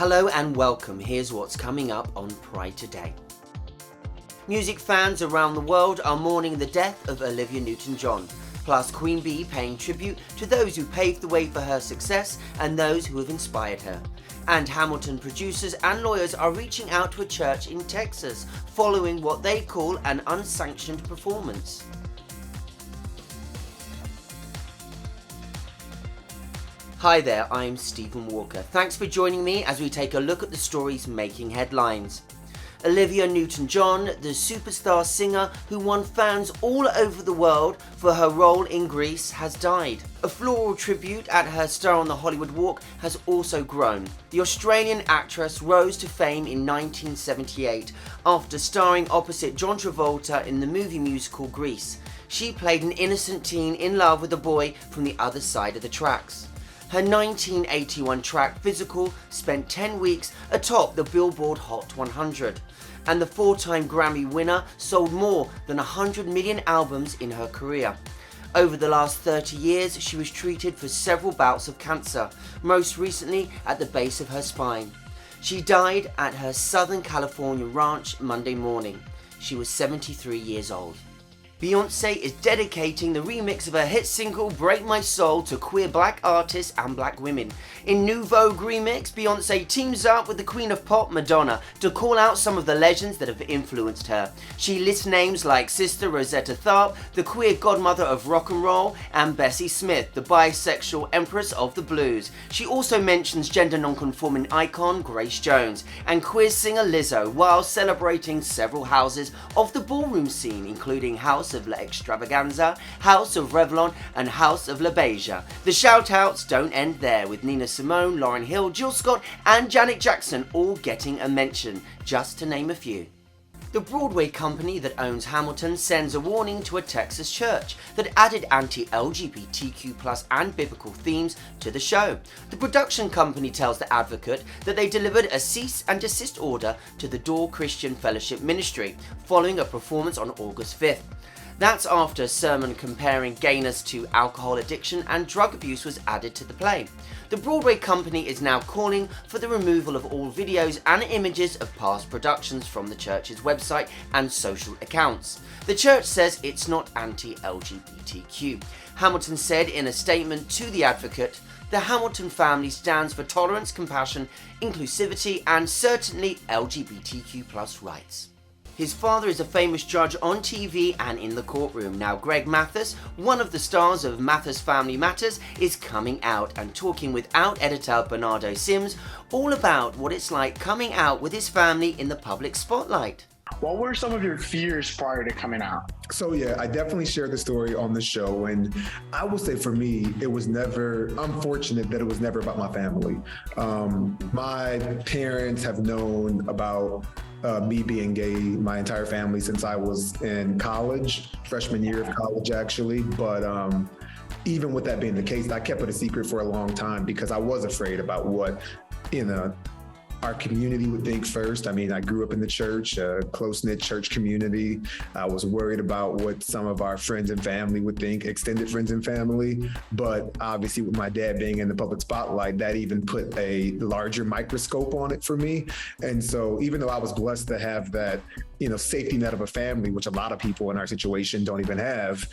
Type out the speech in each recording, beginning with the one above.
Hello and welcome. Here's what's coming up on Pride Today. Music fans around the world are mourning the death of Olivia Newton-John, plus Queen Bee paying tribute to those who paved the way for her success and those who have inspired her. And Hamilton producers and lawyers are reaching out to a church in Texas following what they call an unsanctioned performance. Hi there, I'm Stephen Walker. Thanks for joining me as we take a look at the stories making headlines. Olivia Newton-John, the superstar singer who won fans all over the world for her role in Grease, has died. A floral tribute at her Star on the Hollywood Walk has also grown. The Australian actress rose to fame in 1978 after starring opposite John Travolta in the movie musical Grease. She played an innocent teen in love with a boy from the other side of the tracks. Her 1981 track Physical spent 10 weeks atop the Billboard Hot 100, and the four-time Grammy winner sold more than 100 million albums in her career. Over the last 30 years, she was treated for several bouts of cancer, most recently at the base of her spine. She died at her Southern California ranch Monday morning. She was 73 years old. Beyonce is dedicating the remix of her hit single Break My Soul to queer black artists and black women. In New Vogue remix, Beyonce teams up with the Queen of Pop, Madonna, to call out some of the legends that have influenced her. She lists names like Sister Rosetta Tharpe, the queer godmother of rock and roll, and Bessie Smith, the bisexual empress of the blues. She also mentions gender non-conforming icon Grace Jones and queer singer Lizzo, while celebrating several houses of the ballroom scene, including House of La Extravaganza, House of Revlon, and House of La Beija. The shout-outs don't end there, with Nina Simone, Lauryn Hill, Jill Scott, and Janet Jackson all getting a mention, just to name a few. The Broadway company that owns Hamilton sends a warning to a Texas church that added anti-LGBTQ+ and biblical themes to the show. The production company tells The Advocate that they delivered a cease and desist order to the Door Christian Fellowship Ministry following a performance on August 5th. That's after a sermon comparing gayness to alcohol addiction and drug abuse was added to the play. The Broadway company is now calling for the removal of all videos and images of past productions from the church's website and social accounts. The church says it's not anti-LGBTQ. Hamilton said in a statement to The Advocate, "The Hamilton family stands for tolerance, compassion, inclusivity, and certainly LGBTQ+ rights." His father is a famous judge on TV and in the courtroom. Now, Greg Mathis, one of the stars of Mathis Family Matters, is coming out and talking with out editor Bernardo Sim all about what it's like coming out with his family in the public spotlight. What were some of your fears prior to coming out? So yeah, I definitely shared the story on the show, and I will say for me, I'm fortunate that it was never about my family. My parents have known about me being gay, my entire family, since I was in college, freshman year of college actually. But even with that being the case, I kept it a secret for a long time because I was afraid about what, our community would think first. I mean, I grew up in the church, a close-knit church community. I was worried about what some of our friends and family would think, extended friends and family. But obviously with my dad being in the public spotlight, that even put a larger microscope on it for me. And so even though I was blessed to have that, safety net of a family, which a lot of people in our situation don't even have,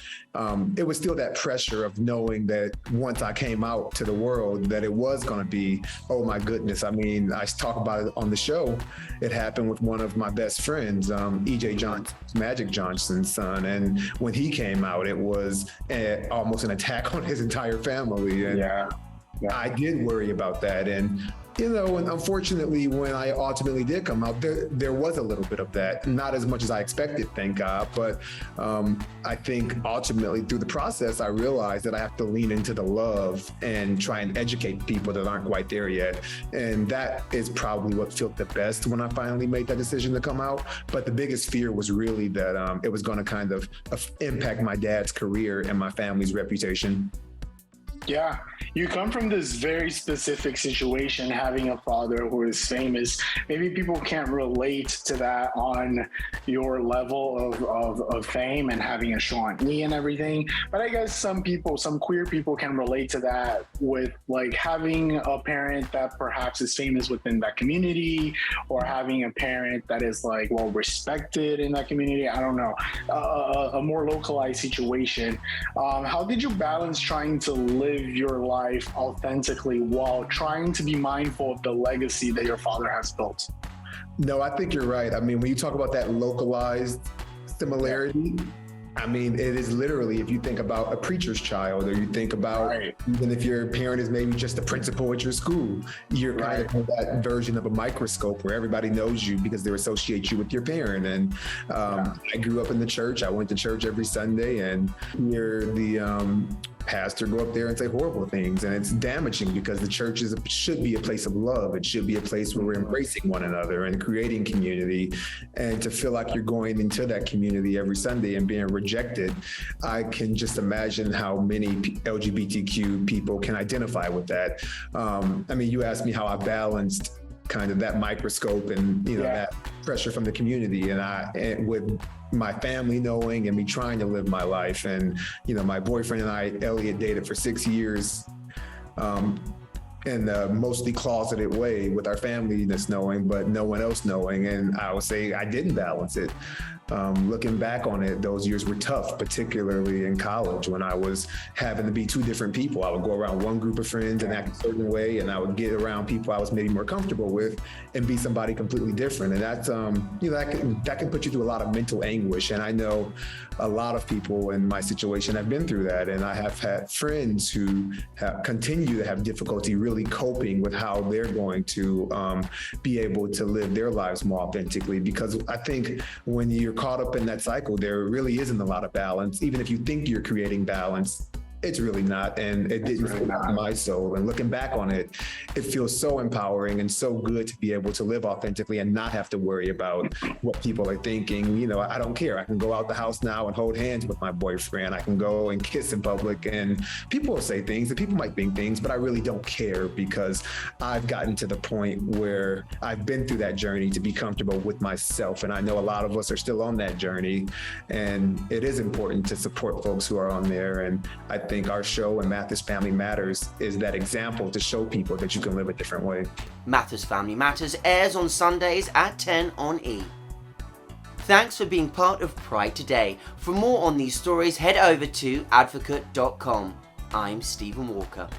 it was still that pressure of knowing that once I came out to the world, that it was going to be, oh my goodness. I mean, I talk about it on the show. It happened with one of my best friends, EJ Johnson, Magic Johnson's son. And when he came out, it was almost an attack on his entire family. And Yeah. I did worry about that. And and unfortunately, when I ultimately did come out, there was a little bit of that. Not as much as I expected, thank God. But I think ultimately through the process, I realized that I have to lean into the love and try and educate people that aren't quite there yet. And that is probably what felt the best when I finally made that decision to come out. But the biggest fear was really that it was going to kind of impact my dad's career and my family's reputation. Yeah. you come from this very specific situation, having a father who is famous. Maybe people can't relate to that on your level of fame and having a show on E and everything. But I guess some queer people can relate to that with like having a parent that perhaps is famous within that community, or having a parent that is like well respected in that community. I don't know, a more localized situation. How did you balance trying to live your life authentically while trying to be mindful of the legacy that your father has built? No, I think you're right. I mean, when you talk about that localized similarity, I mean, it is literally, if you think about a preacher's child, or you think about, even if your parent is maybe just the principal at your school, you're kind of that version of a microscope where everybody knows you because they associate you with your parent. And I grew up in the church. I went to church every Sunday, and hear the pastor go up there and say horrible things, and it's damaging because the church should be a place of love. It should be a place where we're embracing one another and creating community. And to feel like you're going into that community every Sunday and being rejected, I can just imagine how many LGBTQ people can identify with that. I mean, you asked me how I balanced kind of that microscope and that pressure from the community, and with my family knowing and me trying to live my life. And my boyfriend and I, Elliot, dated for 6 years in a mostly closeted way, with our family just knowing but no one else knowing. And I would say I didn't balance it. Looking back on it, those years were tough, particularly in college, when I was having to be two different people. I would go around one group of friends and act a certain way, and I would get around people I was maybe more comfortable with and be somebody completely different. And that's, that can put you through a lot of mental anguish. And I know a lot of people in my situation have been through that. And I have had friends who continue to have difficulty really coping with how they're going to be able to live their lives more authentically. Because I think when you're caught up in that cycle, there really isn't a lot of balance. Even if you think you're creating balance, it's really not. And it didn't feel like my soul. And looking back on it, it feels so empowering and so good to be able to live authentically and not have to worry about what people are thinking. I don't care. I can go out the house now and hold hands with my boyfriend. I can go and kiss in public, and people will say things and people might think things, but I really don't care, because I've gotten to the point where I've been through that journey to be comfortable with myself. And I know a lot of us are still on that journey, and it is important to support folks who are on there. And I think our show and Mathis Family Matters is that example to show people that you can live a different way. Mathis Family Matters airs on Sundays at 10 on E. Thanks for being part of Pride Today. For more on these stories, head over to advocate.com. I'm Stephen Walker.